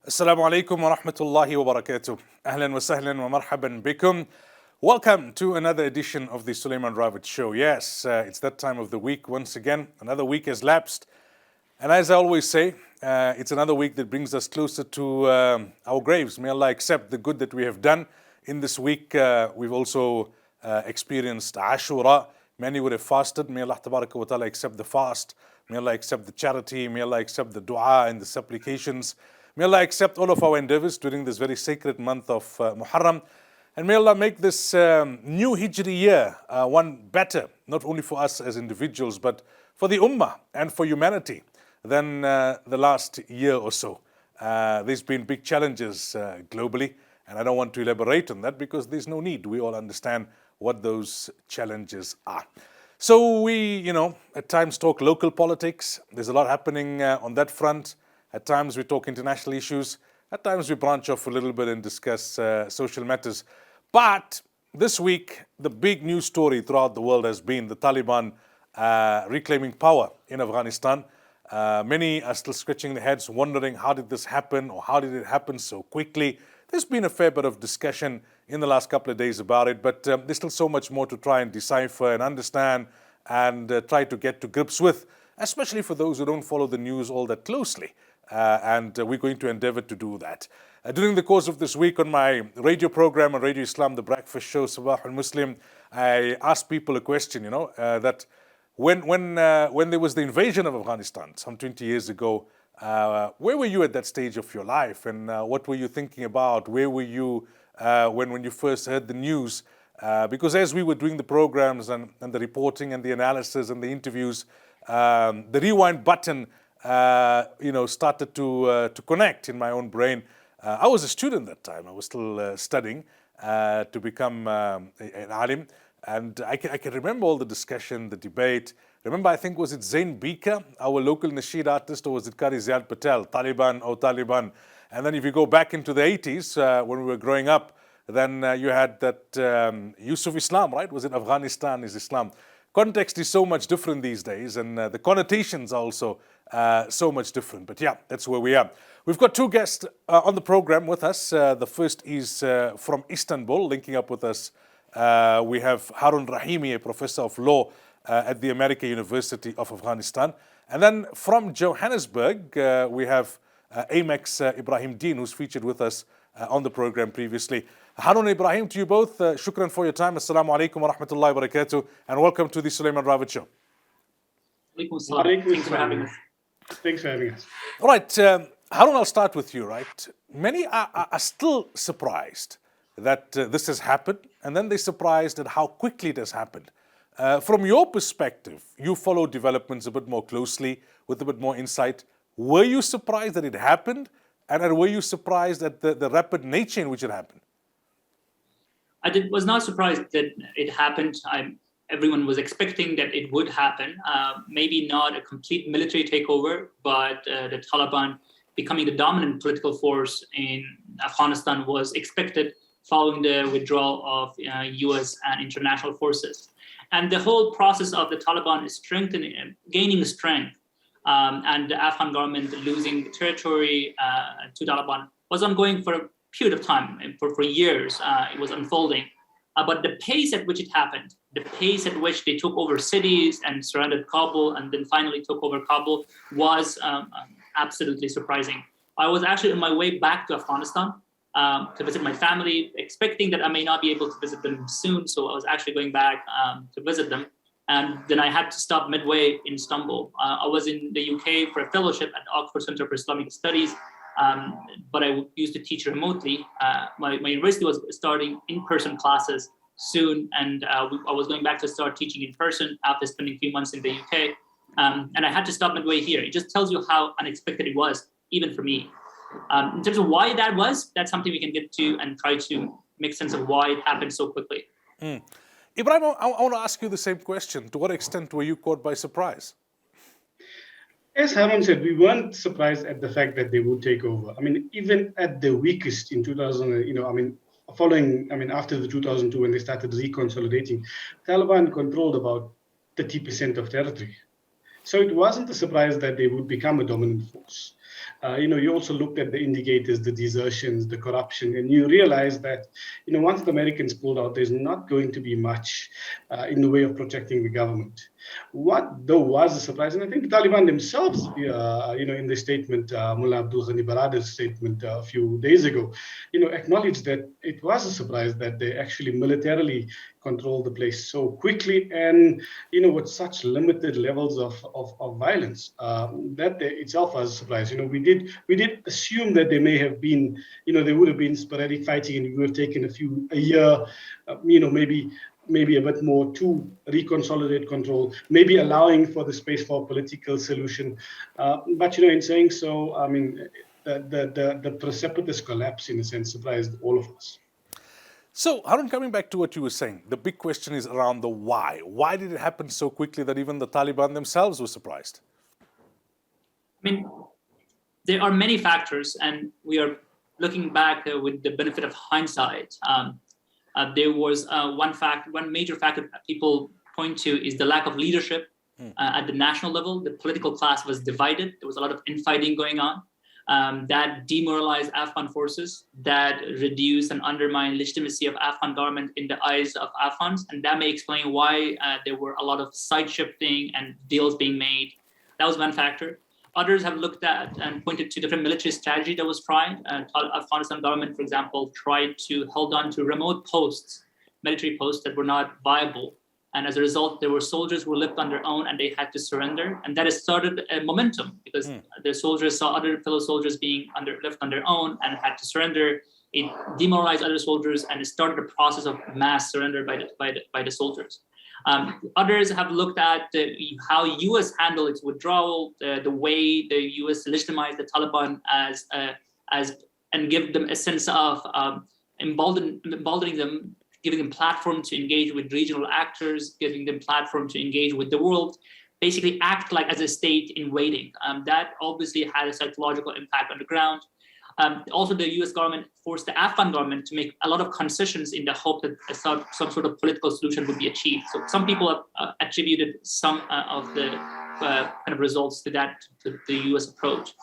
Assalamu alaikum wa rahmatullahi wa barakatuh. Ahlan wa sahlan wa marhaban bikum. Welcome to another edition of the Sulaiman Ravat Show. Yes, it's that time of the week once again. Another week has lapsed. And as I always say, it's another week that brings us closer to our graves. May Allah accept the good that we have done. In this week, we've also experienced Ashura. Many would have fasted. May Allah tabaraka wa ta'ala accept the fast. May Allah accept the charity. May Allah accept the dua and the supplications. May Allah accept all of our endeavors during this very sacred month of Muharram. And may Allah make this new Hijri year one better, not only for us as individuals, but for the Ummah and for humanity than the last year or so. There's been big challenges globally, and I don't want to elaborate on that because there's no need. We all understand what those challenges are. So we, at times talk local politics. There's a lot happening on that front. At times we talk international issues. At times we branch off a little bit and discuss social matters. But this week, the big news story throughout the world has been the Taliban reclaiming power in Afghanistan. Many are still scratching their heads, wondering how did this happen or how did it happen so quickly. There's been a fair bit of discussion in the last couple of days about it, but there's still so much more to try and decipher and understand and try to get to grips with, especially for those who don't follow the news all that closely. And we're going to endeavor to do that. During the course of this week on my radio program on Radio Islam, the breakfast show, Sabah al-Muslim, I asked people a question, that when there was the invasion of Afghanistan some 20 years ago, where were you at that stage of your life? And what were you thinking about? Where were you when you first heard the news? Because as we were doing the programs and the reporting and the analysis and the interviews, the rewind button started to connect in my own brain. I was a student that time. I was still studying to become an alim. And I can remember all the discussion, the debate. Remember, I think, was it Zain Bika, our local nasheed artist, or was it Qari Ziad Patel, Taliban, oh Taliban? And then if you go back into the 80s, when we were growing up, then you had that Yusuf Islam, right? Was it Afghanistan is Islam? Context is so much different these days, and the connotations are also so much different. But yeah, that's where we are. We've got two guests on the program with us. The first is from Istanbul, linking up with us. We have Haroun Rahimi, a professor of law at the American University of Afghanistan. And then from Johannesburg, we have Amex Ebrahim Deen, who's featured with us on the program previously. Haroun and Ebrahim, to you both, shukran for your time. Assalamu alaikum wa rahmatullahi wa barakatuh. And welcome to the Sulaiman Ravat Show. Thanks for having us. Thanks for having us. All right, Haroun, I'll start with you, right? Many are still surprised that this has happened, and then they're surprised at how quickly it has happened. From your perspective, you follow developments a bit more closely, with a bit more insight. Were you surprised that it happened? And were you surprised at the rapid nature in which it happened? Was not surprised that it happened. Everyone was expecting that it would happen. Maybe not a complete military takeover, but the Taliban becoming the dominant political force in Afghanistan was expected following the withdrawal of US and international forces. And the whole process of the Taliban is gaining strength, and the Afghan government losing territory to Taliban was ongoing for a period of time, for years. It was unfolding. But the pace at which it happened, the pace at which they took over cities and surrounded Kabul and then finally took over Kabul was absolutely surprising. I was actually on my way back to Afghanistan to visit my family, expecting that I may not be able to visit them soon. So I was actually going back to visit them. And then I had to stop midway in Istanbul. I was in the UK for a fellowship at the Oxford Center for Islamic Studies, but I used to teach remotely. My university was starting in-person classes soon, and I was going back to start teaching in person after spending a few months in the UK. And I had to stop midway here. It just tells you how unexpected it was, even for me. In terms of why that was, that's something we can get to and try to make sense of why it happened so quickly. Ebrahim, I want to ask you the same question. To what extent were you caught by surprise? As Haroun said, we weren't surprised at the fact that they would take over. I mean, even at the weakest in 2000, after the 2002 when they started reconsolidating, Taliban controlled about 30% of territory. So it wasn't a surprise that they would become a dominant force. You also looked at the indicators, the desertions, the corruption, and you realize that, once the Americans pulled out, there's not going to be much in the way of protecting the government. What, though, was a surprise, and I think the Taliban themselves, in the statement, Mullah Abdul Ghani Baradur's statement a few days ago, acknowledged that it was a surprise that they actually militarily controlled the place so quickly and, with such limited levels of violence. That itself was a surprise. We did assume that there may have been, there would have been sporadic fighting and it would have taken a year, maybe a bit more to reconsolidate control, maybe allowing for the space for a political solution. But in saying so, I mean, the precipitous collapse, in a sense, surprised all of us. So, Haroun, coming back to what you were saying, the big question is around the why. Why did it happen so quickly that even the Taliban themselves were surprised? I mean, there are many factors, and we are looking back with the benefit of hindsight. There was one major factor that people point to is the lack of leadership at the national level. The political class was divided. There was a lot of infighting going on. That demoralized Afghan forces, that reduced and undermined legitimacy of Afghan government in the eyes of Afghans, and that may explain why there were a lot of side shifting and deals being made. That was one factor. Others have looked at and pointed to different military strategy that was tried. Afghanistan government, for example, tried to hold on to remote posts, military posts that were not viable. And as a result, there were soldiers who were left on their own and they had to surrender. And that has started a momentum because the soldiers saw other fellow soldiers being left on their own and had to surrender. It demoralized other soldiers and it started a process of mass surrender by the soldiers. Others have looked at how U.S. handled its withdrawal, the way the U.S. legitimized the Taliban as and give them a sense of emboldening them, giving them platform to engage with regional actors, giving them platform to engage with the world, basically act like as a state in waiting. That obviously had a psychological impact on the ground. Also, the U.S. government forced the Afghan government to make a lot of concessions in the hope that some sort of political solution would be achieved. So some people have attributed some of the kind of results to the U.S. approach.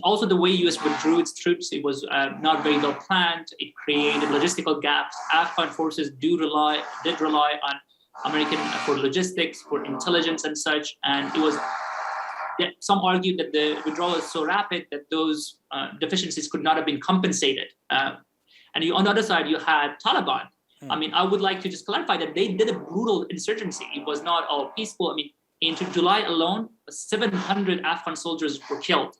Also, the way U.S. withdrew its troops, it was not very well planned. It created logistical gaps. Afghan forces did rely on American for logistics, for intelligence and such, and it was. Some argued that the withdrawal is so rapid that those deficiencies could not have been compensated. And on the other side, you had Taliban. I mean, I would like to just clarify that they did a brutal insurgency. It was not all peaceful. I mean, in July alone, 700 Afghan soldiers were killed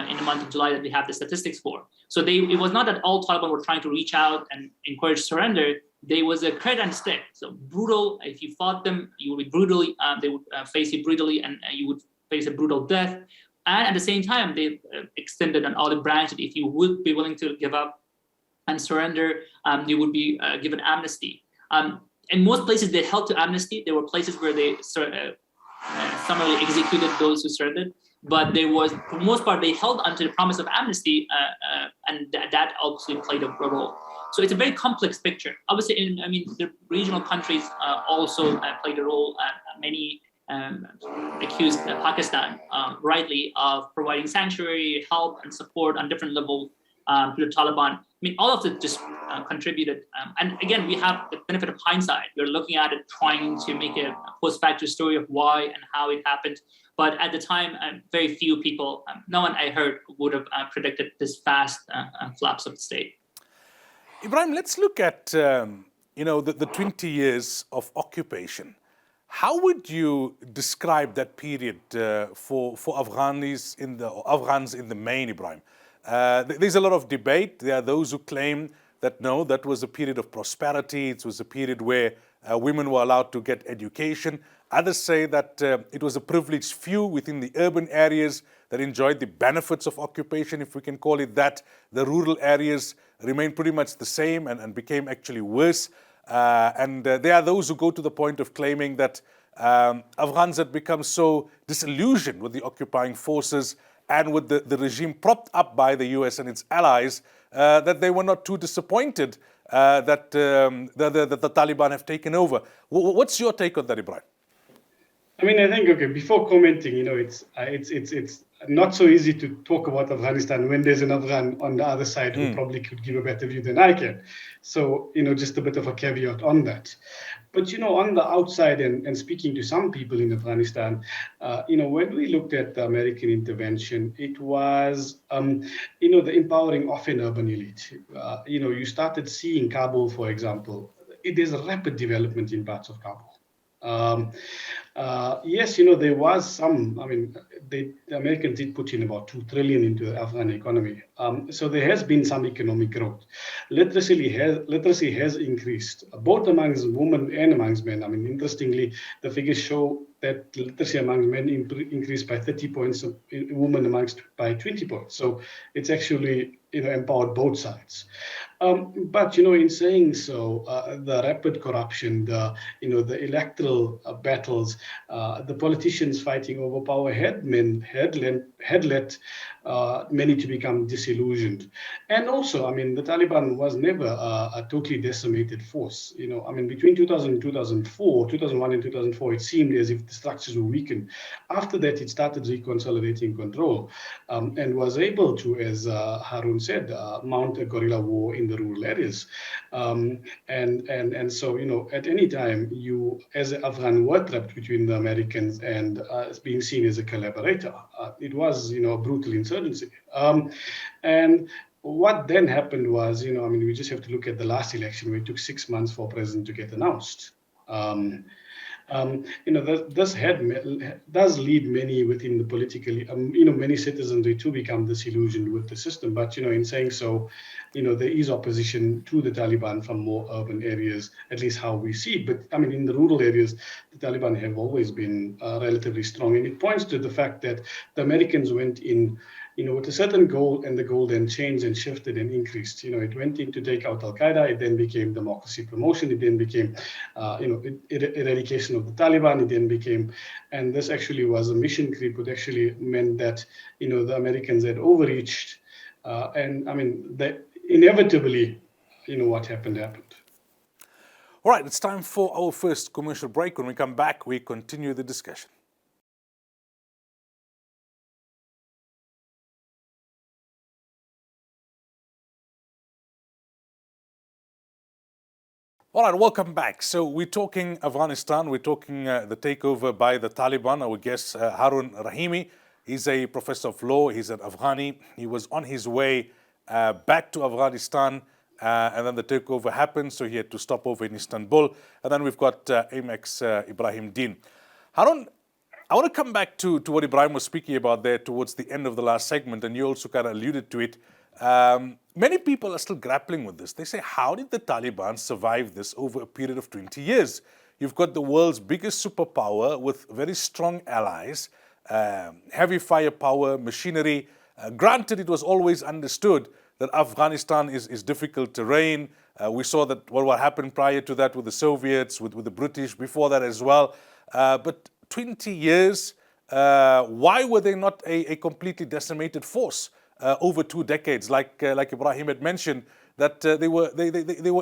in the month of July that we have the statistics for. So it was not that all Taliban were trying to reach out and encourage surrender. There was a carrot and stick. So brutal. If you fought them, you would be brutally. They would face you brutally, and you would face a brutal death. And at the same time, they extended an olive branch that if you would be willing to give up and surrender, you would be given amnesty. In most places, they held to amnesty. There were places where they summarily executed those who surrendered. But there was, for the most part, they held onto the promise of amnesty, and that obviously played a role. So it's a very complex picture. Obviously, the regional countries also played a role. Many accused Pakistan rightly of providing sanctuary, help, and support on different levels to the Taliban. I mean, all of it just contributed. And again, we have the benefit of hindsight. We're looking at it, trying to make a post-facto story of why and how it happened. But at the time, very few people, no one I heard would have predicted this fast collapse of the state. Ebrahim, let's look at the 20 years of occupation. How would you describe that period for Afghans in the main, Ebrahim? There's a lot of debate. There are those who claim that no, that was a period of prosperity. It was a period where women were allowed to get education. Others say that it was a privileged few within the urban areas that enjoyed the benefits of occupation, if we can call it that. The rural areas remained pretty much the same and became actually worse. And there are those who go to the point of claiming that Afghans had become so disillusioned with the occupying forces and with the regime propped up by the US and its allies that they were not too disappointed that the Taliban have taken over. What's your take on that, Ebrahim? I mean, I think, okay, before commenting, it's not so easy to talk about Afghanistan when there's an Afghan on the other side who probably could give a better view than I can. So, just a bit of a caveat on that. But, on the outside and speaking to some people in Afghanistan, when we looked at the American intervention, it was, the empowering of an urban elite. You started seeing Kabul, for example. There's a rapid development in parts of Kabul. Yes, there was some. I mean, the Americans did put in about 2 trillion into the Afghan economy. So there has been some economic growth. Literacy has increased, both amongst women and amongst men. I mean, interestingly, the figures show that literacy amongst men increased by 30 points, women amongst by 20 points. So it's actually empowered both sides. But in saying so, the rapid corruption, the electoral battles, the politicians fighting over power had led many to become disillusioned. And also, I mean, the Taliban was never a totally decimated force. I mean, between 2000 and 2001 and 2004, it seemed as if the structures were weakened. After that, it started reconsolidating control and was able to, as Haroun said, mount a guerrilla war in the rural areas. And so, at any time, you, as an Afghan, were trapped between the Americans and being seen as a collaborator. It was, a brutal insurgency. And what then happened was, I mean, we just have to look at the last election where it took 6 months for a president to get announced. This does lead many within the politically, many citizens to become disillusioned with the system. But, in saying so, there is opposition to the Taliban from more urban areas, at least how we see it. But, I mean, in the rural areas, the Taliban have always been relatively strong. And it points to the fact that the Americans went in, with a certain goal, and the goal then changed and shifted and increased. It went in to take out Al-Qaeda. It then became democracy promotion. It then became, eradication of the Taliban. It then became, and this actually was a mission creep, which actually meant that, the Americans had overreached. And I mean, inevitably, what happened. All right, it's time for our first commercial break. When we come back, we continue the discussion. All right, welcome back. So we're talking Afghanistan. We're talking the takeover by the Taliban. Our guest, Haroun Rahimi, he's a professor of law. He's an Afghani. He was on his way back to Afghanistan, and then the takeover happened, so he had to stop over in Istanbul. And then we've got Amex Ebrahim Deen. Haroun, I want to come back to what Ebrahim was speaking about there towards the end of the last segment, and you also kind of alluded to it. Many people are still grappling with this. They say, how did the Taliban survive this over a period of 20 years? You've got the world's biggest superpower with very strong allies, heavy firepower, machinery. Granted, it was always understood that Afghanistan is difficult terrain. We saw that what happened prior to that with the Soviets, with the British, before that as well. But 20 years, why were they not a completely decimated force? Over 2 decades, like Ebrahim had mentioned, that they were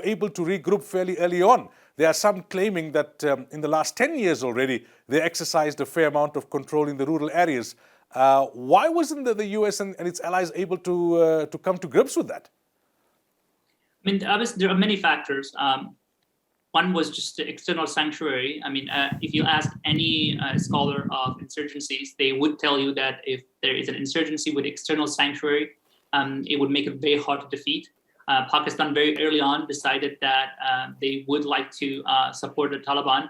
able to regroup fairly early on. There are some claiming that in the last 10 years already, they exercised a fair amount of control in the rural areas. Why wasn't the US and its allies able to come to grips with that? I mean, obviously, there are many factors. One was just the external sanctuary. I mean, if you ask any scholar of insurgencies, they would tell you that if there is an insurgency with external sanctuary, it would make it very hard to defeat. Pakistan very early on decided that they would like to support the Taliban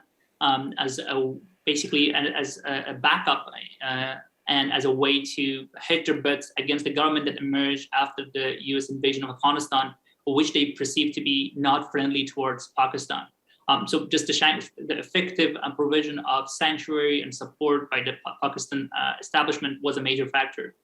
as a backup and as a way to hedge their bets against the government that emerged after the US invasion of Afghanistan, which they perceived to be not friendly towards Pakistan. So just the effective provision of sanctuary and support by the Pakistan establishment was a major factor.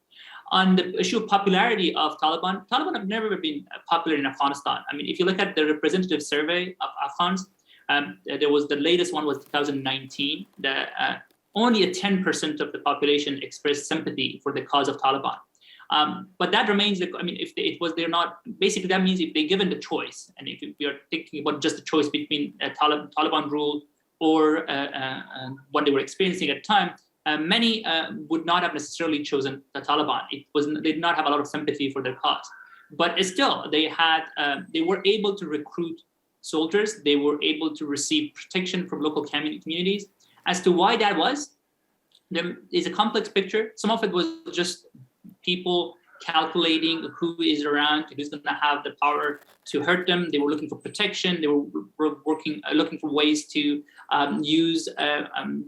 On the issue of popularity of Taliban have never been popular in Afghanistan. I mean, if you look at the representative survey of Afghans, the latest one was 2019, only 10% of the population expressed sympathy for the cause of Taliban. But that remains, I mean, they're not, basically that means if they're given the choice, and if we are thinking about just the choice between Taliban rule or what they were experiencing at the time, many would not have necessarily chosen the Taliban. They did not have a lot of sympathy for their cause, but still they were able to recruit soldiers. They were able to receive protection from local communities. As to why that was, there is a complex picture. Some of it was just people calculating who is around, who's going to have the power to hurt them. They were looking for protection. They were looking for ways to use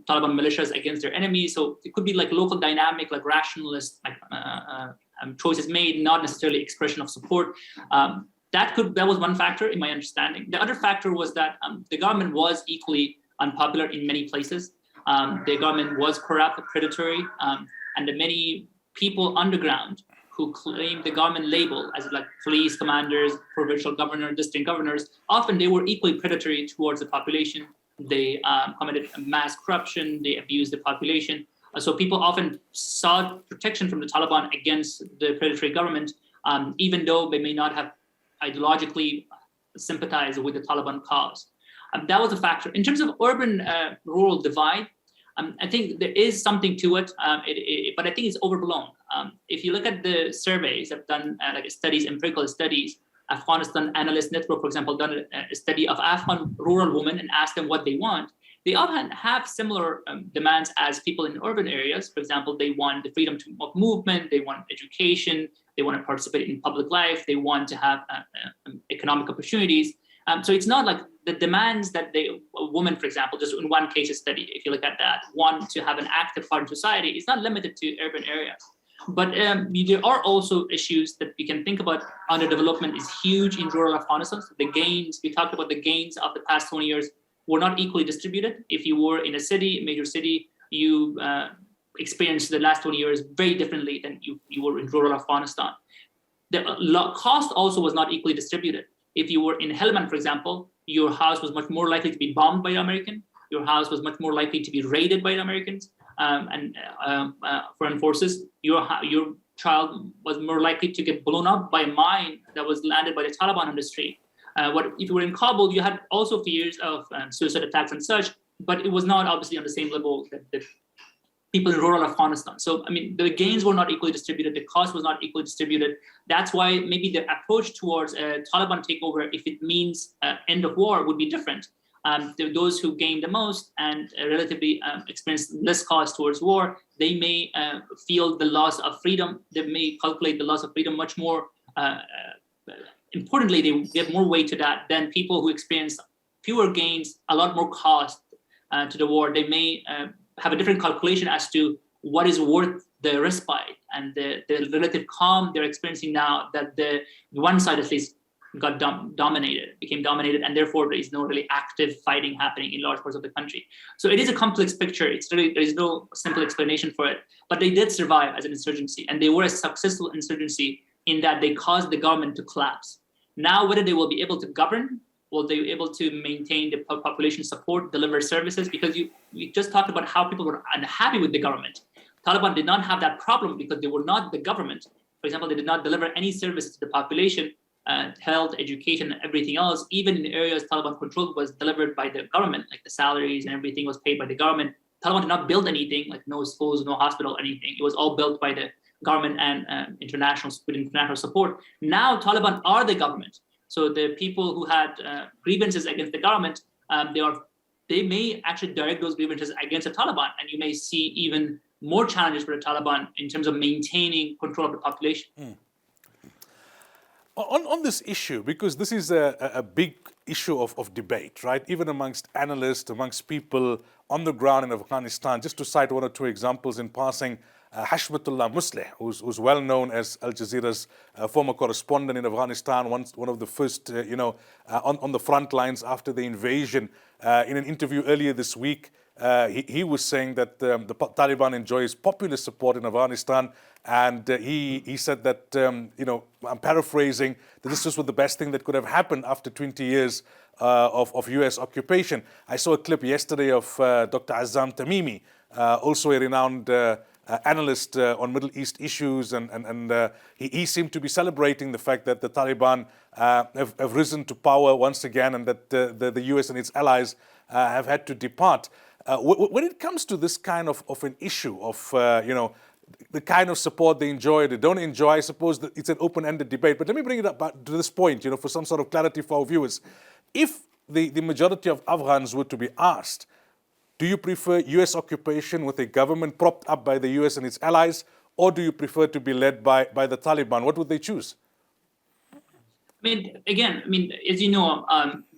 Taliban militias against their enemies. So it could be like local dynamic, like rationalist choices made, not necessarily expression of support. That was one factor in my understanding. The other factor was that the government was equally unpopular in many places. The government was corrupt, predatory, and the many people underground who claimed the government label as like police commanders, provincial governors, district governors, often they were equally predatory towards the population. They committed mass corruption, they abused the population. So people often sought protection from the Taliban against the predatory government, even though they may not have ideologically sympathized with the Taliban cause. That was a factor. In terms of urban-rural divide, I think there is something to it, but I think it's overblown. If you look at the surveys that have done empirical studies, Afghanistan Analyst Network, for example, done a study of Afghan rural women and asked them what they want. They often have similar demands as people in urban areas. For example, they want the freedom of movement, they want education, they want to participate in public life, they want to have economic opportunities. So it's not like the demands that a woman, for example, just in one case study, if you look at that, want to have an active part in society, it's not limited to urban areas. But there are also issues that we can think about. Underdevelopment is huge in rural Afghanistan. So the gains, we talked about the gains of the past 20 years were not equally distributed. If you were in a major city, you experienced the last 20 years very differently than you were in rural Afghanistan. The cost also was not equally distributed. If you were in Helmand, for example, your house was much more likely to be bombed by the American. Your house was much more likely to be raided by the Americans and foreign forces. Your child was more likely to get blown up by a mine that was landed by the Taliban on the street. If you were in Kabul, you had also fears of suicide attacks and such, but it was not obviously on the same level that people in rural Afghanistan. So, I mean, the gains were not equally distributed. The cost was not equally distributed. That's why maybe the approach towards a Taliban takeover, if it means end of war, would be different. Those who gain the most and relatively experience less cost towards war, they may feel the loss of freedom. They may calculate the loss of freedom much more. Importantly, they give more weight to that than people who experience fewer gains, a lot more cost to the war. They may have a different calculation as to what is worth the respite and the relative calm they're experiencing now that the one side at least got became dominated, and therefore there is no really active fighting happening in large parts of the country. So it is a complex picture. There is no simple explanation for it, but they did survive as an insurgency, and they were a successful insurgency in that they caused the government to collapse. Now, whether they will be able to govern, will they be able to maintain the population support, deliver services? Because we just talked about how people were unhappy with the government. Taliban did not have that problem because they were not the government. For example, they did not deliver any services to the population, health, education, and everything else. Even in the areas Taliban controlled was delivered by the government, like the salaries and everything was paid by the government. Taliban did not build anything, like no schools, no hospital, anything. It was all built by the government and international support. Now Taliban are the government. So the people who had grievances against the government, they may actually direct those grievances against the Taliban, and you may see even more challenges for the Taliban in terms of maintaining control of the population. On this issue, because this is a big issue of debate, right? Even amongst analysts, amongst people on the ground in Afghanistan, just to cite one or two examples in passing, Hashmatullah Musleh, who's well known as Al Jazeera's former correspondent in Afghanistan, one of the first, on the front lines after the invasion. In an interview earlier this week, he was saying that the Taliban enjoys popular support in Afghanistan, and he said that, I'm paraphrasing, that this was the best thing that could have happened after 20 years of US occupation. I saw a clip yesterday of Dr. Azzam Tamimi, also a renowned analyst on Middle East issues, and he seemed to be celebrating the fact that the Taliban have risen to power once again, and that the US and its allies have had to depart. When it comes to this kind of an issue of, the kind of support they enjoy, they don't enjoy, I suppose that it's an open-ended debate. But let me bring it up back to this point, for some sort of clarity for our viewers. If the majority of Afghans were to be asked, do you prefer US occupation with a government propped up by the US and its allies, or do you prefer to be led by the Taliban? What would they choose? As you know,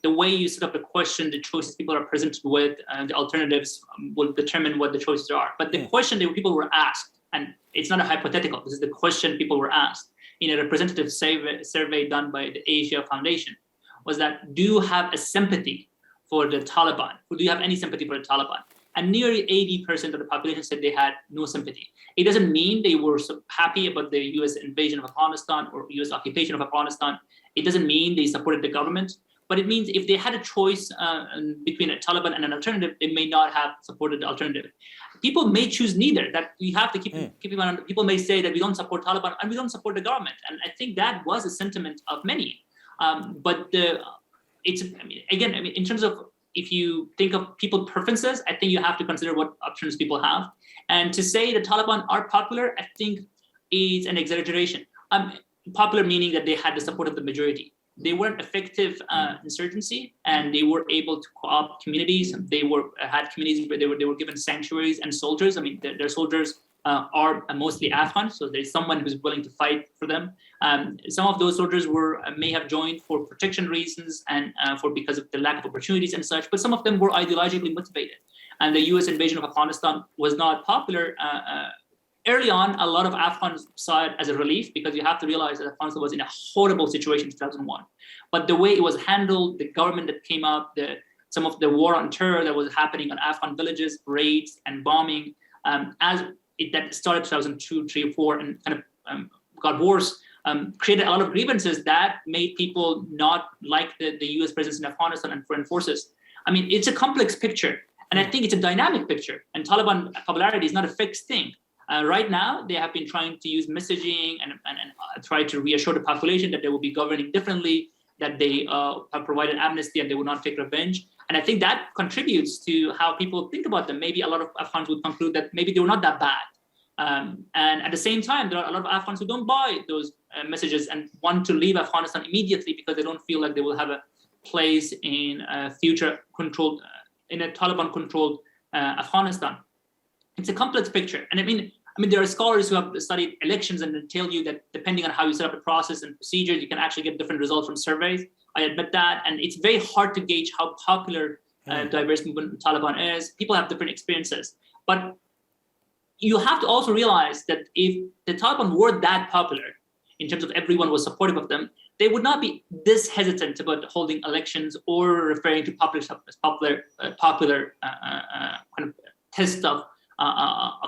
the way you set up the question, the choices people are presented with, the alternatives will determine what the choices are. But the question that people were asked, and it's not a hypothetical, this is the question people were asked in a representative survey done by the Asia Foundation, was that, do you have a sympathy for the Taliban? Or do you have any sympathy for the Taliban? And nearly 80% of the population said they had no sympathy. It doesn't mean they were so happy about the US invasion of Afghanistan or US occupation of Afghanistan. It doesn't mean they supported the government. But it means if they had a choice between a Taliban and an alternative, they may not have supported the alternative. People may choose neither. That we have to keep in mind. People may say that we don't support Taliban and we don't support the government. And I think that was a sentiment of many. In terms of, if you think of people preferences, I think you have to consider what options people have. And to say the Taliban are popular, I think is an exaggeration. Popular meaning that they had the support of the majority. They weren't effective insurgency, and they were able to co-opt communities. They had communities where they were given sanctuaries and soldiers. Their soldiers are mostly Afghan, so there's someone who's willing to fight for them. Some of those soldiers may have joined for protection reasons and because of the lack of opportunities and such, but some of them were ideologically motivated. And the US invasion of Afghanistan was not popular. Early on, a lot of Afghans saw it as a relief, because you have to realize that Afghanistan was in a horrible situation in 2001. But the way it was handled, the government that came up, some of the war on terror that was happening on Afghan villages, raids and bombing, that started 2002, 3, 4, and kind of got worse, created a lot of grievances that made people not like the US presence in Afghanistan and foreign forces. It's a complex picture, and I think it's a dynamic picture. And Taliban popularity is not a fixed thing. Right now, they have been trying to use messaging and try to reassure the population that they will be governing differently, that they have provided amnesty and they will not take revenge. And I think that contributes to how people think about them. Maybe a lot of Afghans would conclude that maybe they were not that bad. And at the same time, there are a lot of Afghans who don't buy those messages and want to leave Afghanistan immediately because they don't feel like they will have a place in a future controlled, in a Taliban-controlled Afghanistan. It's a complex picture. And there are scholars who have studied elections and they tell you that depending on how you set up the process and procedures, you can actually get different results from surveys. I admit that. And it's very hard to gauge how popular diverse movement Taliban is. People have different experiences. But you have to also realize that if the Taliban were that popular, in terms of everyone was supportive of them, they would not be this hesitant about holding elections or referring to popular kind of test of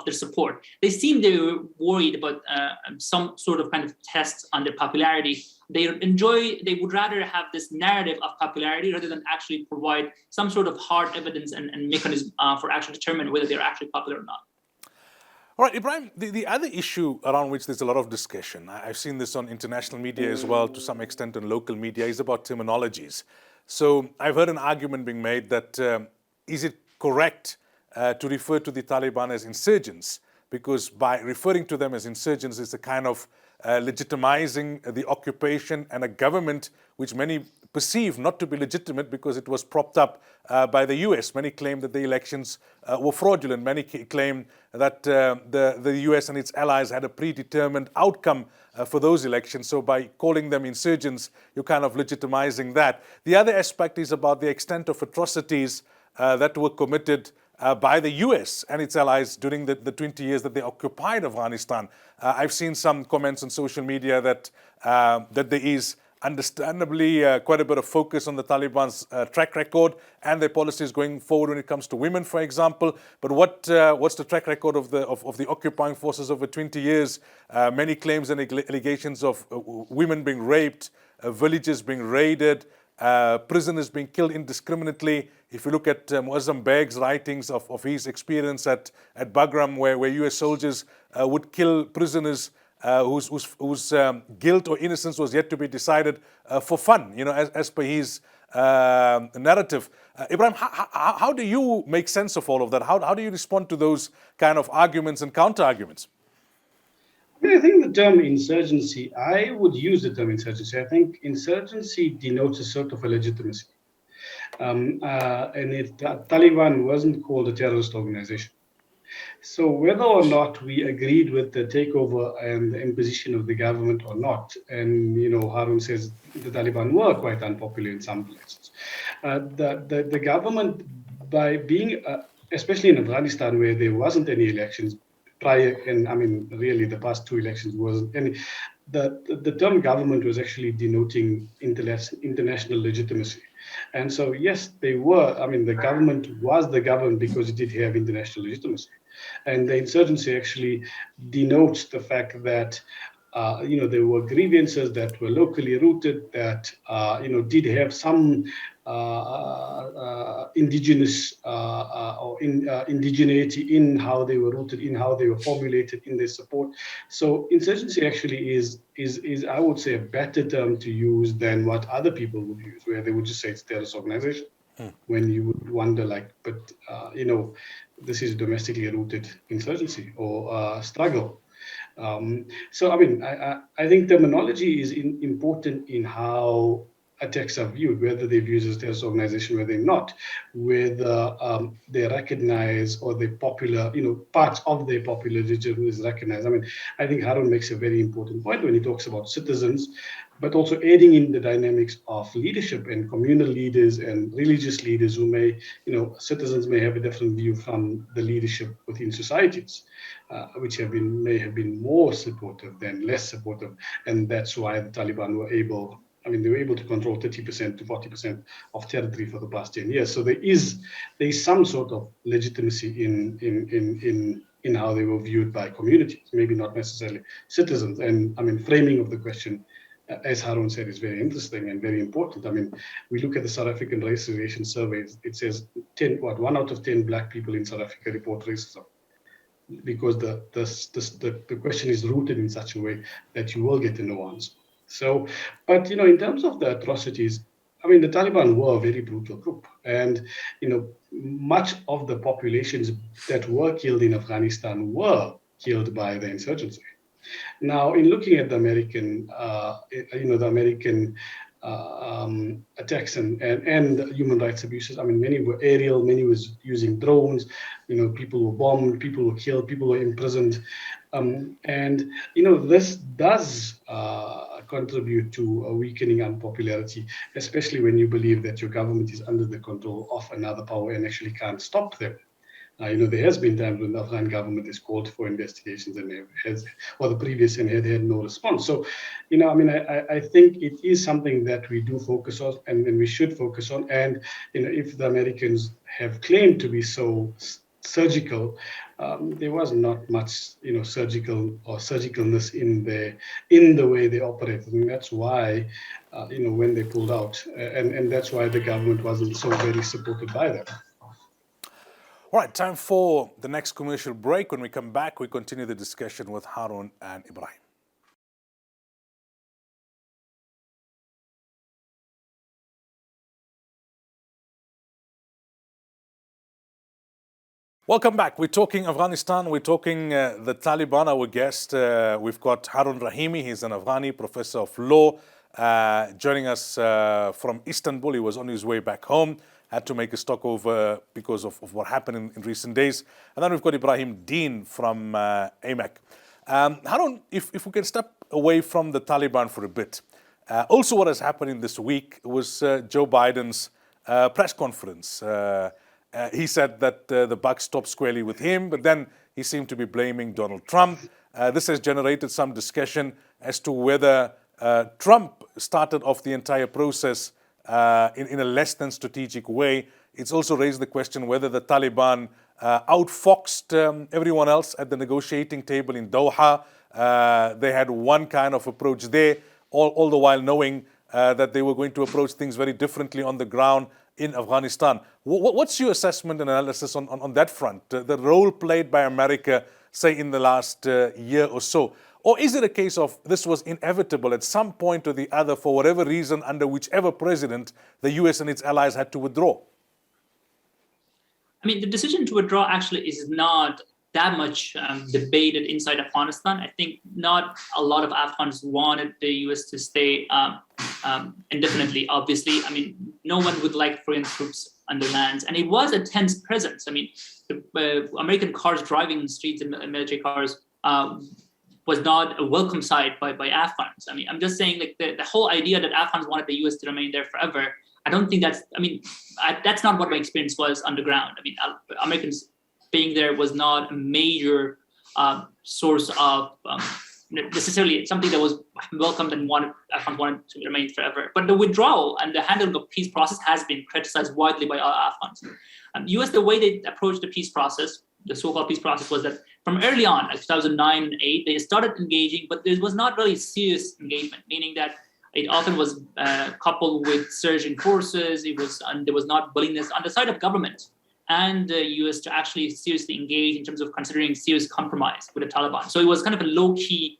their support. They seem they were worried about some sort of kind of tests on their popularity. They would rather have this narrative of popularity rather than actually provide some sort of hard evidence and mechanism for actually determine whether they're actually popular or not. All right, Ebrahim, the other issue around which there's a lot of discussion, I've seen this on international media as well, to some extent on local media, is about terminologies. So I've heard an argument being made that is it correct to refer to the Taliban as insurgents? Because by referring to them as insurgents, it's a kind of legitimizing the occupation and a government which many perceive not to be legitimate because it was propped up by the US. Many claim that the elections were fraudulent. Many claim that the US and its allies had a predetermined outcome for those elections. So by calling them insurgents, you're kind of legitimizing that. The other aspect is about the extent of atrocities that were committed by the US and its allies during the 20 years that they occupied Afghanistan. I've seen some comments on social media that there is understandably quite a bit of focus on the Taliban's track record and their policies going forward when it comes to women, for example. But what's the track record of the occupying forces over 20 years? Many claims and allegations of women being raped, villages being raided, prisoners being killed indiscriminately. If you look at Muazzam Beg's writings of his experience at Bagram, where US soldiers would kill prisoners whose guilt or innocence was yet to be decided for fun, as per his narrative. Ebrahim, how do you make sense of all of that? How do you respond to those kind of arguments and counter-arguments? I think the term insurgency, I would use the term insurgency. I think insurgency denotes a sort of a legitimacy. Taliban wasn't called a terrorist organization. So whether or not we agreed with the takeover and the imposition of the government or not, and Haroun says the Taliban were quite unpopular in some places. The government, by being, especially in Afghanistan where there wasn't any elections prior, and I mean really the past two elections wasn't any. The term government was actually denoting international legitimacy. And so, yes, they were. I mean, the government was the government because it did have international legitimacy. And the insurgency actually denotes the fact that, there were grievances that were locally rooted that, did have some indigenous or indigeneity in how they were rooted, in how they were formulated, in their support. So insurgency actually is I would say a better term to use than what other people would use, where they would just say it's terrorist organization. When you would wonder, this is domestically rooted insurgency or struggle. So I mean, I think terminology is important in how attacks are viewed, whether they're viewed as a terrorist organization, whether they're not, whether they recognize or the popular, parts of their popular religion is recognized. I mean, I think Haroun makes a very important point when he talks about citizens, but also adding in the dynamics of leadership and communal leaders and religious leaders who may, citizens may have a different view from the leadership within societies, which may have been more supportive than less supportive. And that's why the Taliban were able to control 30% to 40% of territory for the past 10 years. So there is some sort of legitimacy in how they were viewed by communities, maybe not necessarily citizens. And I mean, framing of the question, as Haroun said, is very interesting and very important. I mean, we look at the South African race relation surveys. It says 1 out of 10 Black people in South Africa report racism, because the question is rooted in such a way that you will get a no answer. So, but in terms of the atrocities, I mean, the Taliban were a very brutal group, and much of the populations that were killed in Afghanistan were killed by the insurgency. Now, in looking at the American, attacks and human rights abuses, I mean, many were aerial, many was using drones. People were bombed, people were killed, people were imprisoned, and this does contribute to a weakening unpopularity, especially when you believe that your government is under the control of another power and actually can't stop them. There has been times when the Afghan government has called for investigations and the previous and had no response. So, I think it is something that we do focus on and we should focus on. And, if the Americans have claimed to be so surgical, there was not much, surgical or surgicalness in the way they operated. I mean, that's why, when they pulled out, and that's why the government wasn't so very supported by them. All right, time for the next commercial break. When we come back, we continue the discussion with Haroun and Ebrahim. Welcome back. We're talking Afghanistan. We're talking the Taliban. Our guest, we've got Haroun Rahimi. He's an Afghani professor of law, joining us from Istanbul. He was on his way back home, had to make a stopover because of what happened in recent days. And then we've got Ebrahim Deen from AMEC. Haroun, if we can step away from the Taliban for a bit. Also what has happened in this week was Joe Biden's press conference. He said that the buck stopped squarely with him, but then he seemed to be blaming Donald Trump. This has generated some discussion as to whether Trump started off the entire process in a less than strategic way. It's also raised the question whether the Taliban outfoxed everyone else at the negotiating table in Doha. They had one kind of approach there, all the while knowing that they were going to approach things very differently on the ground in Afghanistan. What's your assessment and analysis on that front? The role played by America, say in the last year or so. Or is it a case of this was inevitable at some point or the other, for whatever reason, under whichever president, the US and its allies had to withdraw? I mean, the decision to withdraw actually is not that much debated inside Afghanistan. I think not a lot of Afghans wanted the US to stay indefinitely, obviously. I mean, no one would like foreign troops on their lands. And it was a tense presence. I mean, the American cars driving in the streets and military cars was not a welcome sight by Afghans. I mean, I'm just saying, like, the whole idea that Afghans wanted the US to remain there forever, I don't think that's not what my experience was on the ground. I mean, Americans being there was not a major source of necessarily something that was welcomed and Afghans wanted to remain forever. But the withdrawal and the handling of peace process has been criticized widely by all Afghans. US, the way they approached the peace process, the so-called peace process, was that from early on, like 2009 and 8, they started engaging, but there was not really serious engagement, meaning that it often was coupled with surging forces. There was not willingness on the side of government and the US to actually seriously engage in terms of considering serious compromise with the Taliban. So it was kind of a low-key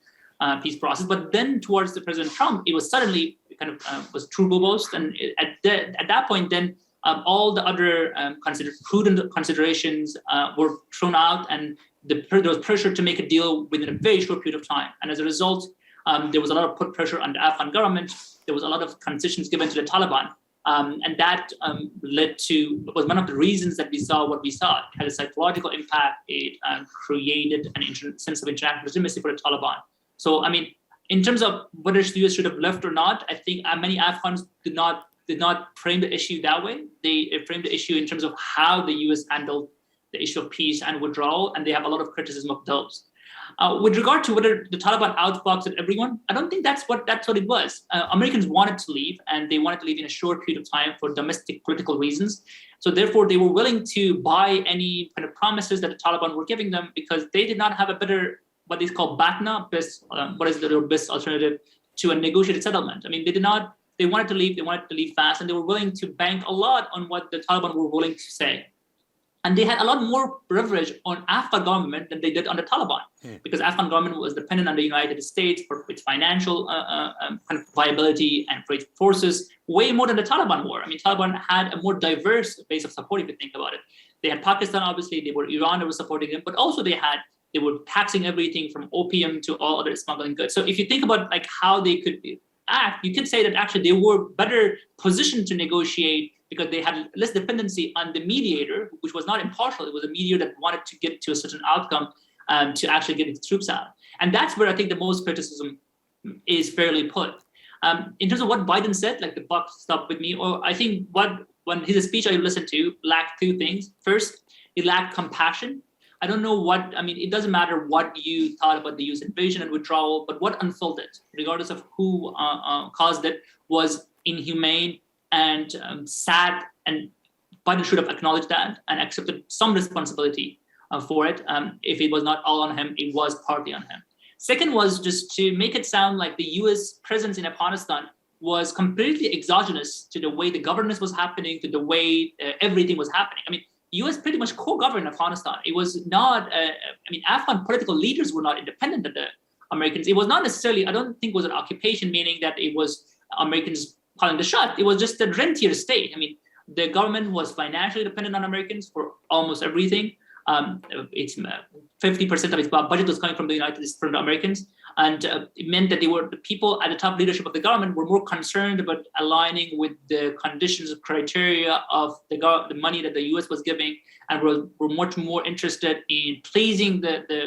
peace process. But then towards the President Trump, it was suddenly kind of was turbo-boost. And at that point, then all the other prudent considerations were thrown out, and there was pressure to make a deal within a very short period of time. And as a result, there was a lot of put pressure on the Afghan government. There was a lot of concessions given to the Taliban. And that was one of the reasons that we saw what we saw. It had a psychological impact. It created a sense of international legitimacy for the Taliban. So, I mean, in terms of whether the US should have left or not, I think many Afghans did not frame the issue that way. They framed the issue in terms of how the US handled the issue of peace and withdrawal, and they have a lot of criticism of those. With regard to whether the Taliban outfoxed everyone, I don't think that's what it was. Americans wanted to leave, and they wanted to leave in a short period of time for domestic political reasons. So therefore, they were willing to buy any kind of promises that the Taliban were giving them, because they did not have a better, what they call BATNA, what is the best alternative to a negotiated settlement. I mean, they wanted to leave fast, and they were willing to bank a lot on what the Taliban were willing to say. And they had a lot more leverage on Afghan government than they did on the Taliban, because Afghan government was dependent on the United States for its financial kind of viability and for its forces, way more than the Taliban were. I mean, Taliban had a more diverse base of support, if you think about it. They had Pakistan, obviously, they were Iran that was supporting them, but also they were taxing everything from opium to all other smuggling goods. So if you think about like how they could act, you could say that actually they were better positioned to negotiate, because they had less dependency on the mediator, which was not impartial. It was a mediator that wanted to get to a certain outcome to actually get its troops out. And that's where I think the most criticism is fairly put. In terms of what Biden said, like the buck stopped with me, or I think when his speech I listened to lacked two things. First, it lacked compassion. I don't know it doesn't matter what you thought about the US invasion and withdrawal, but what unfolded, regardless of who caused it, was inhumane and sad, and Biden should have acknowledged that and accepted some responsibility for it. If it was not all on him, it was partly on him. Second was just to make it sound like the US presence in Afghanistan was completely exogenous to the way the governance was happening, to the way everything was happening. I mean, US pretty much co-governed Afghanistan. It was not, Afghan political leaders were not independent of the Americans. It was not necessarily, I don't think it was an occupation, meaning that it was Americans calling the shot. It was just a rentier state. I mean, the government was financially dependent on Americans for almost everything. It's 50% of its budget was coming from the from the Americans, and it meant that the people at the top leadership of the government were more concerned about aligning with the conditions and criteria of the money that the U.S. was giving, and were much more interested in pleasing the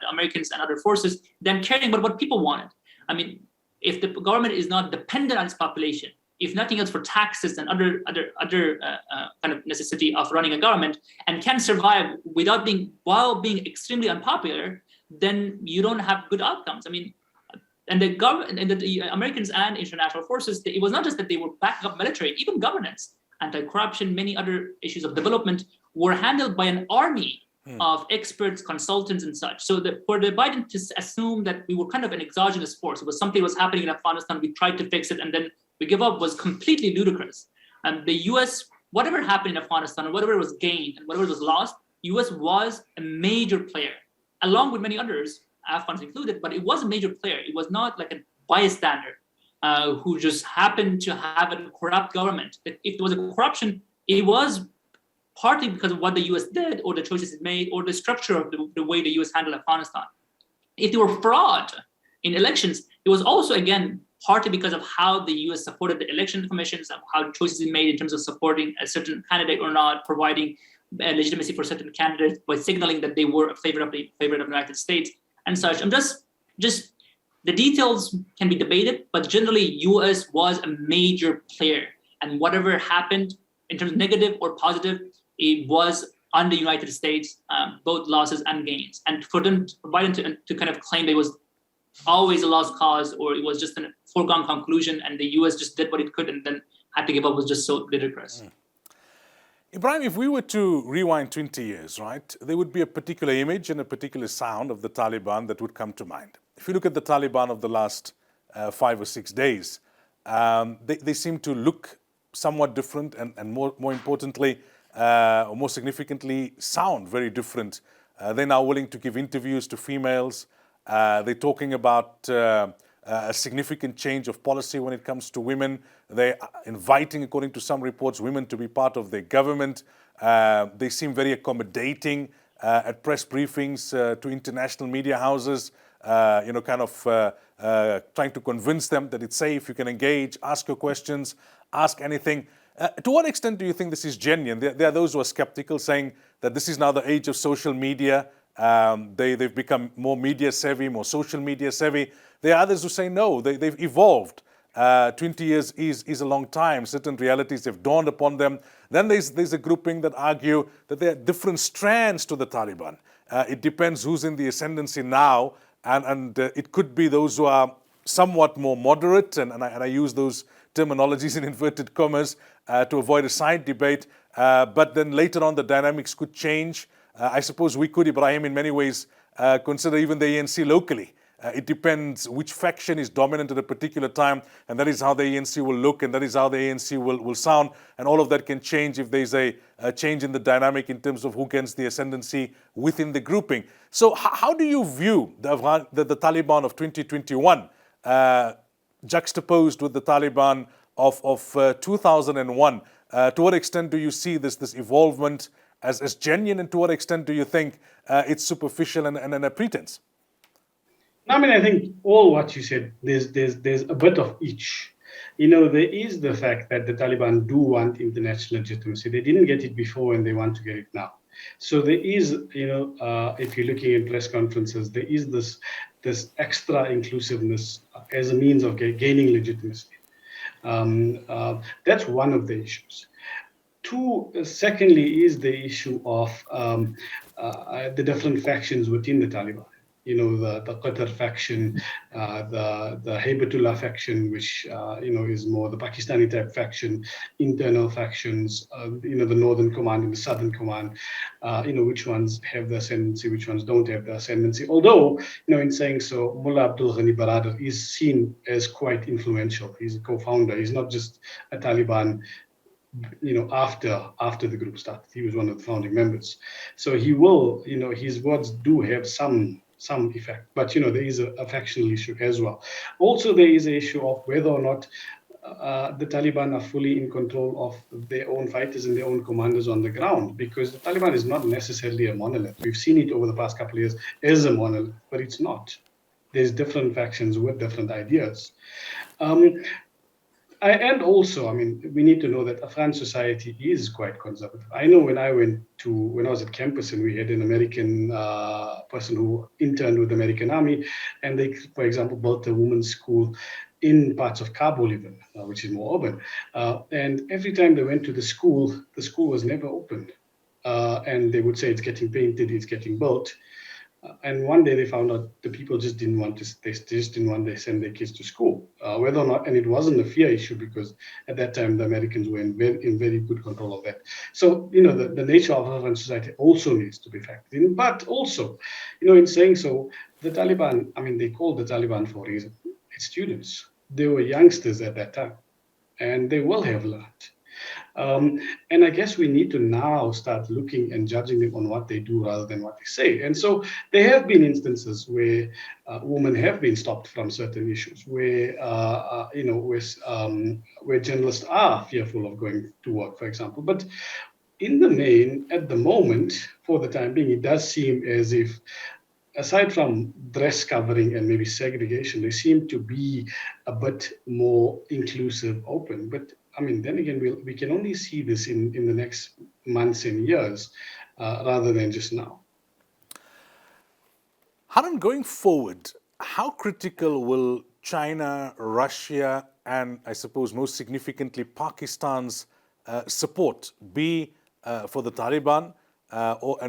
Americans and other forces than caring about what people wanted. I mean, if the government is not dependent on its population, if nothing else for taxes and other kind of necessity of running a government, and can survive while being extremely unpopular, then you don't have good outcomes. I mean, and the government and the Americans and international forces, it was not just that they were backing up military, even governance, anti-corruption, many other issues of development were handled by an army of experts, consultants, and such. So for the Biden to assume that we were kind of an exogenous force, it was something that was happening in Afghanistan, we tried to fix it, and then we give up, was completely ludicrous. And the US, whatever happened in Afghanistan, or whatever was gained and whatever was lost, US was a major player, along with many others, Afghans included, but it was a major player. It was not like a bystander who just happened to have a corrupt government. If there was a corruption, it was partly because of what the US did or the choices it made or the structure of the way the US handled Afghanistan. If there were fraud in elections, it was also, again, partly because of how the US supported the election commissions, how choices it made in terms of supporting a certain candidate or not, providing legitimacy for certain candidates by signaling that they were a favorite of the United States and such. I'm just the details can be debated, but generally US was a major player, and whatever happened in terms of negative or positive, it was on the United States, both losses and gains. And for them to kind of claim it was always a lost cause or it was just a foregone conclusion and the US just did what it could and then had to give up was just so ludicrous. Ebrahim, if we were to rewind 20 years, right, there would be a particular image and a particular sound of the Taliban that would come to mind. If you look at the Taliban of the last 5 or 6 days, they seem to look somewhat different and more importantly, or more significantly, sound very different. They're now willing to give interviews to females. They're talking about a significant change of policy when it comes to women. They're inviting, according to some reports, women to be part of their government. They seem very accommodating at press briefings to international media houses, kind of trying to convince them that it's safe, you can engage, ask your questions, ask anything. To what extent do you think this is genuine? There are those who are skeptical, saying that this is now the age of social media. They've become more media savvy, more social media savvy. There are others who say no, they've evolved. 20 years is a long time. Certain realities have dawned upon them. Then there's a grouping that argue that there are different strands to the Taliban. It depends who's in the ascendancy now, and it could be those who are somewhat more moderate, and I use those terminologies in inverted commas to avoid a side debate. But then later on, the dynamics could change. I suppose we could, Ebrahim, in many ways consider even the ANC locally. It depends which faction is dominant at a particular time, and that is how the ANC will look, and that is how the ANC will sound, and all of that can change if there's a change in the dynamic in terms of who gets the ascendancy within the grouping. So how do you view the Taliban of 2021 juxtaposed with the Taliban of 2001? To what extent do you see this evolvement as genuine, and to what extent do you think it's superficial and a pretense? I mean, I think all what you said, there's a bit of each. There is the fact that the Taliban do want international legitimacy. They didn't get it before and they want to get it now. So there is, if you're looking at press conferences, there is this extra inclusiveness as a means of gaining legitimacy. That's one of the issues. Secondly, is the issue of the different factions within the Taliban. The Qatar faction, the Haybatullah faction, which is more the Pakistani type faction, internal factions, the Northern Command and the Southern Command, which ones have the ascendancy, which ones don't have the ascendancy. Although, in saying so, Mullah Abdul Ghani Baradar is seen as quite influential. He's a co-founder. He's not just a Taliban after the group started. He was one of the founding members. So he will, his words do have some effect. But, there is a factional issue as well. Also, there is an issue of whether or not the Taliban are fully in control of their own fighters and their own commanders on the ground, because the Taliban is not necessarily a monolith. We've seen it over the past couple of years as a monolith, but it's not. There's different factions with different ideas. And also, we need to know that Afghan society is quite conservative. I know when I was at campus and we had an American person who interned with the American Army, and they, for example, built a women's school in parts of Kabul even, which is more urban. And every time they went to the school was never opened. And they would say it's getting painted, it's getting built. And one day they found out the people just didn't want to send their kids to school, whether or not, and it wasn't a fear issue because at that time the Americans were in very good control of that. So, the nature of Afghan society also needs to be factored in. But also, in saying so, the Taliban, they called the Taliban for a reason. It's students. They were youngsters at that time, and they will have learned. And I guess we need to now start looking and judging them on what they do rather than what they say. And so there have been instances where women have been stopped from certain issues, where where journalists are fearful of going to work, for example. But in the main, at the moment, for the time being, it does seem as if, aside from dress covering and maybe segregation, they seem to be a bit more inclusive, open. But I mean, then again, we can only see this in the next months and years rather than just now. Haroun, going forward, how critical will China, Russia, and I suppose most significantly Pakistan's support be for the Taliban, or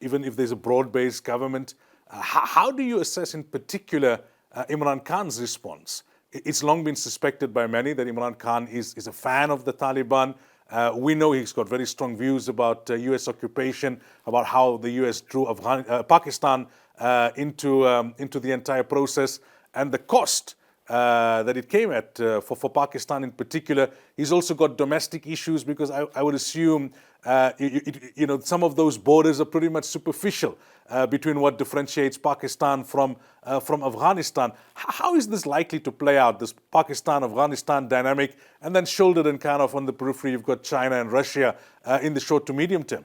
even if there's a broad-based government? How do you assess in particular Imran Khan's response? It's long been suspected by many that Imran Khan is a fan of the Taliban. We know he's got very strong views about US occupation, about how the US drew Pakistan into the entire process, and the cost that it came at for Pakistan in particular. He's also got domestic issues, because I would assume some of those borders are pretty much superficial between what differentiates Pakistan from Afghanistan. How is this likely to play out, this Pakistan-Afghanistan dynamic? And then shouldered and kind of on the periphery, you've got China and Russia in the short to medium term.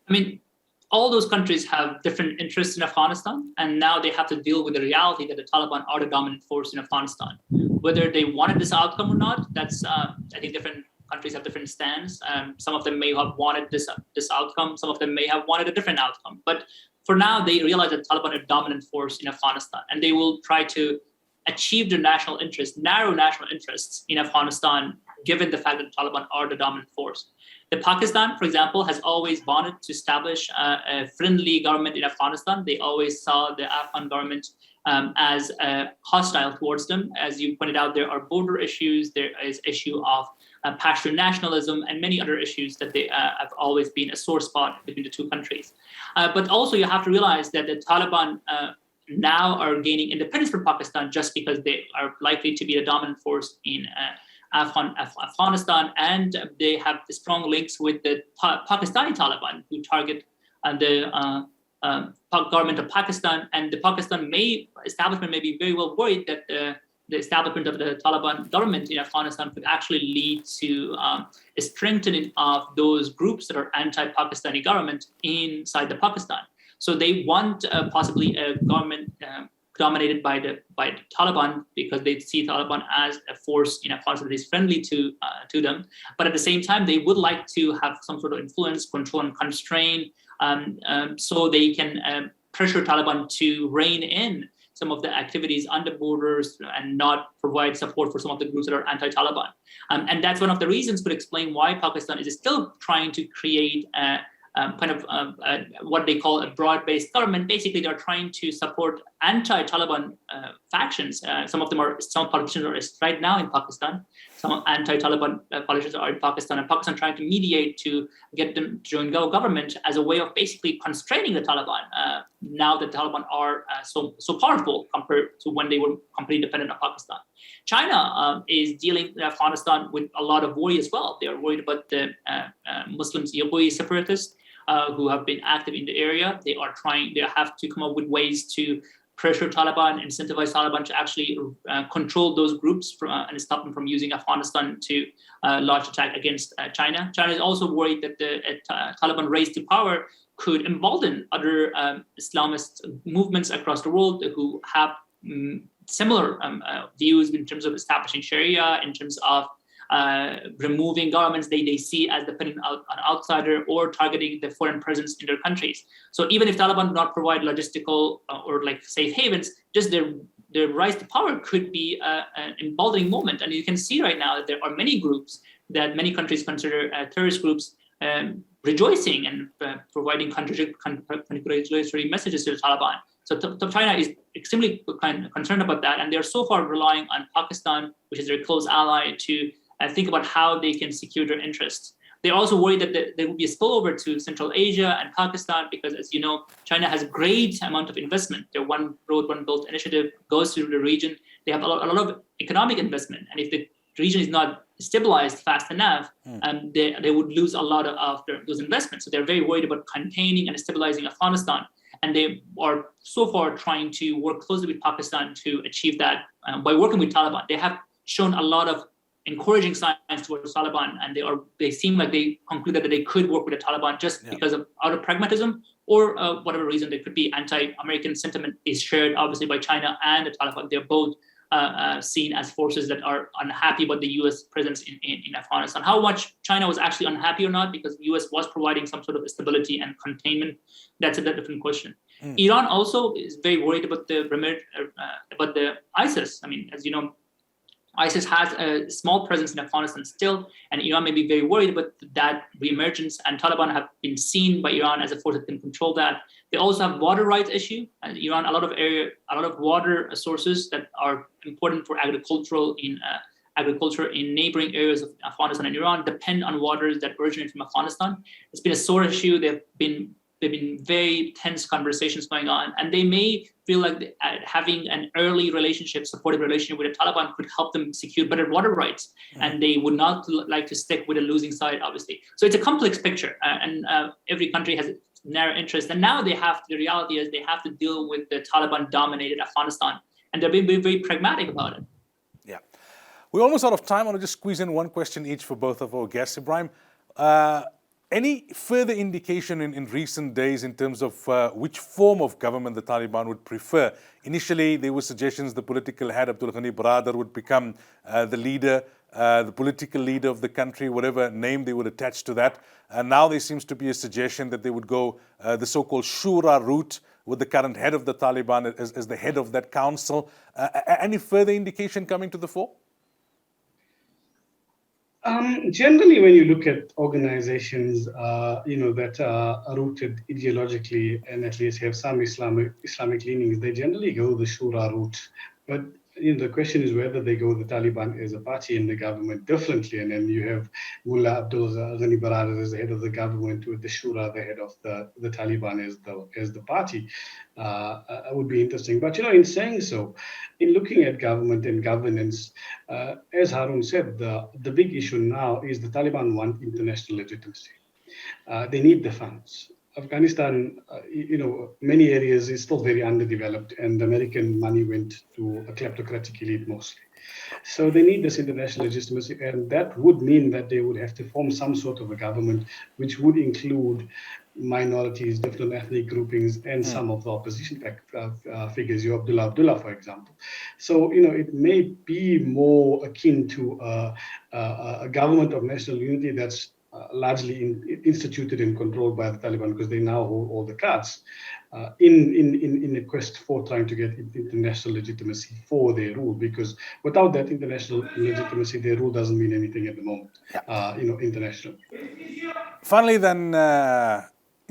I mean, all those countries have different interests in Afghanistan, and now they have to deal with the reality that the Taliban are the dominant force in Afghanistan. Whether they wanted this outcome or not, that's, I think different countries have different stands. Some of them may have wanted this outcome, some of them may have wanted a different outcome. But for now, they realize that the Taliban are a dominant force in Afghanistan, and they will try to achieve their national interests, narrow national interests in Afghanistan, given the fact that the Taliban are the dominant force. The Pakistan, for example, has always wanted to establish a friendly government in Afghanistan. They always saw the Afghan government as hostile towards them. As you pointed out, there are border issues, there is issue of Pashtun nationalism, and many other issues that they have always been a sore spot between the two countries. But also you have to realize that the Taliban now are gaining independence from Pakistan just because they are likely to be a dominant force in Afghanistan, and they have the strong links with the Pakistani Taliban, who target the government of Pakistan. And the Pakistan establishment may be very well worried that the establishment of the Taliban government in Afghanistan could actually lead to a strengthening of those groups that are anti-Pakistani government inside the Pakistan. So they want possibly a government dominated by the Taliban, because they see Taliban as a force in Afghanistan that is friendly to them. But at the same time, they would like to have some sort of influence, control, and constrain, so they can pressure Taliban to rein in some of the activities on the borders and not provide support for some of the groups that are anti-Taliban. And that's one of the reasons could explain why Pakistan is still trying to create what they call a broad-based government. Basically, they're trying to support anti-Taliban factions. Some politicians are right now in Pakistan. Some anti-Taliban politicians are in Pakistan, and Pakistan trying to mediate to get them to join government as a way of basically constraining the Taliban. Now that the Taliban are so powerful compared to when they were completely independent of Pakistan. China is dealing in Afghanistan with a lot of worry as well. They are worried about the Muslim Uyghur separatists who have been active in the area. They have to come up with ways to pressure Taliban, incentivize Taliban to actually control those groups and stop them from using Afghanistan to launch attack against China. China is also worried that the Taliban raise to power could embolden other Islamist movements across the world who have similar views in terms of establishing Sharia, in terms of removing governments they see as dependent on an outsider, or targeting the foreign presence in their countries. So even if Taliban do not provide logistical or like safe havens, just their rise to power could be an emboldening moment. And you can see right now that there are many groups that many countries consider terrorist groups rejoicing and providing congratulatory messages to the Taliban. So China is extremely concerned about that, and they're so far relying on Pakistan, which is their close ally, to think about how they can secure their interests. They're also worried that there will be a spillover to Central Asia and Pakistan, because, as you know, China has a great amount of investment. Their One Road, One Belt initiative goes through the region. They have a lot of economic investment, and if the region is not stabilized fast enough, they would lose a lot of those investments. So they're very worried about containing and stabilizing Afghanistan. And they are so far trying to work closely with Pakistan to achieve that by working with Taliban. They have shown a lot of encouraging signs towards Taliban, and they seem like they concluded that they could work with the Taliban just because of out of pragmatism or whatever reason. There could be anti-American sentiment is shared obviously by China and the Taliban. They're both seen as forces that are unhappy about the U.S. presence in Afghanistan. How much China was actually unhappy or not, because the U.S. was providing some sort of stability and containment, that's a different question. Iran also is very worried about the ISIS. I mean, as you know, ISIS has a small presence in Afghanistan still, and Iran may be very worried about that reemergence, and Taliban have been seen by Iran as a force that can control that. They also have water rights issue, and Iran, a lot of water sources that are important for agriculture in neighboring areas of Afghanistan and Iran depend on waters that originate from Afghanistan. It's been a sore issue. They've been very tense conversations going on, and they may feel like having an early supportive relationship with the Taliban could help them secure better water rights, and they would not like to stick with a losing side, obviously. So it's a complex picture, and every country has narrow interest, and now the reality is they have to deal with the Taliban-dominated Afghanistan, and they're being very pragmatic about it. Yeah. We're almost out of time. I want to just squeeze in one question each for both of our guests. Ebrahim, any further indication in recent days in terms of which form of government the Taliban would prefer? Initially, there were suggestions the political head, Abdul Ghani Baradar, would become the leader, the political leader of the country, whatever name they would attach to that. And now there seems to be a suggestion that they would go the so-called Shura route with the current head of the Taliban as the head of that council. Any further indication coming to the fore? Generally, when you look at organizations, that are rooted ideologically and at least have some Islamic leanings, they generally go the Shura route. But the question is whether they go the Taliban as a party in the government differently, and then you have Mullah Abdul Ghani Baradar as the head of the government, with the Shura the head of the Taliban as the party. Would be interesting. But in saying so, in looking at government and governance, as Haroun said, the big issue now is the Taliban want international legitimacy. They need the funds. Afghanistan, many areas is still very underdeveloped, and American money went to a kleptocratic elite mostly. So they need this international legitimacy, and that would mean that they would have to form some sort of a government which would include minorities, different ethnic groupings, and some of the opposition figures, Abdullah, for example. So, it may be more akin to a government of national unity that's largely instituted and controlled by the Taliban, because they now hold all the cards in a quest for trying to get international legitimacy for their rule, because without that international legitimacy, their rule doesn't mean anything at the moment, internationally. Finally, then,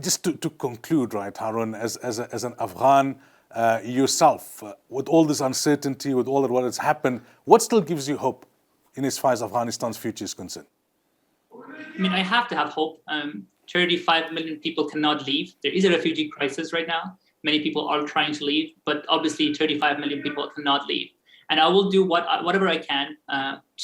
just to conclude, right, Haroun, as an Afghan yourself, with all this uncertainty, with all of what has happened, what still gives you hope in as far as Afghanistan's future is concerned? I mean, I have to have hope. 35 million people cannot leave. There is a refugee crisis right now. Many people are trying to leave, but obviously 35 million people cannot leave. And I will do whatever I can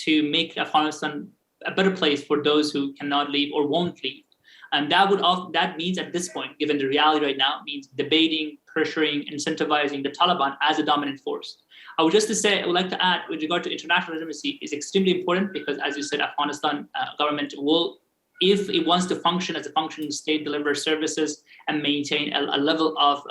to make Afghanistan a better place for those who cannot leave or won't leave. And that means at this point, given the reality right now, means debating, pressuring, incentivizing the Taliban as a dominant force. I would like to add, with regard to international legitimacy, is extremely important because, as you said, Afghanistan government will, if it wants to function as a functioning state, deliver services and maintain a level of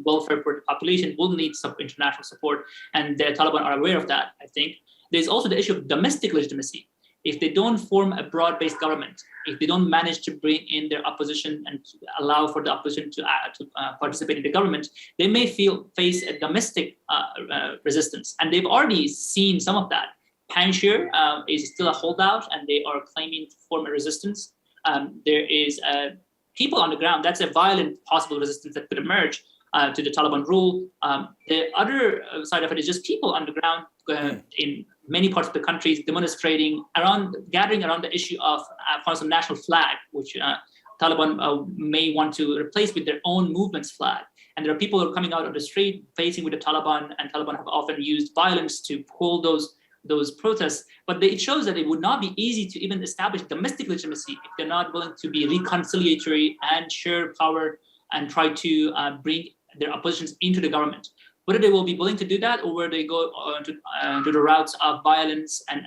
welfare for the population, will need some international support. And the Taliban are aware of that, I think. There's also the issue of domestic legitimacy. If they don't form a broad-based government, if they don't manage to bring in their opposition and allow for the opposition to participate in the government, they may face a domestic resistance. And they've already seen some of that. Panjshir is still a holdout, and they are claiming to form a resistance. There is people on the ground. That's a violent possible resistance that could emerge to the Taliban rule. The other side of it is just people on the ground in many parts of the countries demonstrating gathering around the issue of Afghanistan national flag, which Taliban may want to replace with their own movement's flag. And there are people who are coming out on the street facing with the Taliban, and Taliban have often used violence to pull those those protests. But it shows that it would not be easy to even establish domestic legitimacy if they're not willing to be reconciliatory and share power and try to bring their oppositions into the government. Whether they will be willing to do that, or whether they go to the routes of violence and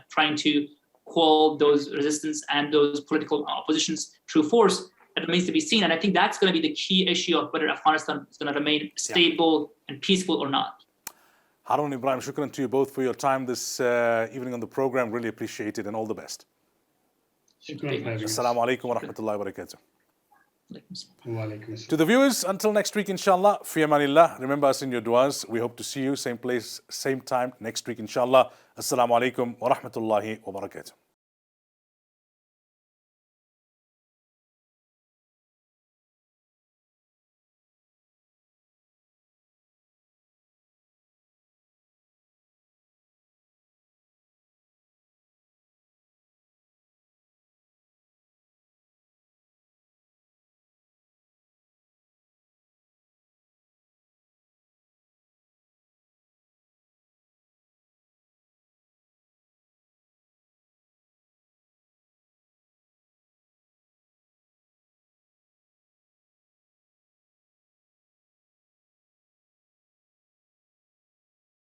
trying to quell those resistance and those political oppositions through force, that remains to be seen. And I think that's going to be the key issue of whether Afghanistan is going to remain stable and peaceful or not. Haroun, Ebrahim, shukran to you both for your time this evening on the program. Really appreciate it, and all the best. Shukran for having us. Assalamu alaikum wa rahmatullahi wa barakatuh. Wa alaikum assalam. To the viewers, until next week, inshallah, fi amanillah. Remember us in your du'as. We hope to see you, same place, same time, next week, inshallah. Assalamu alaikum wa rahmatullahi wa barakatuh.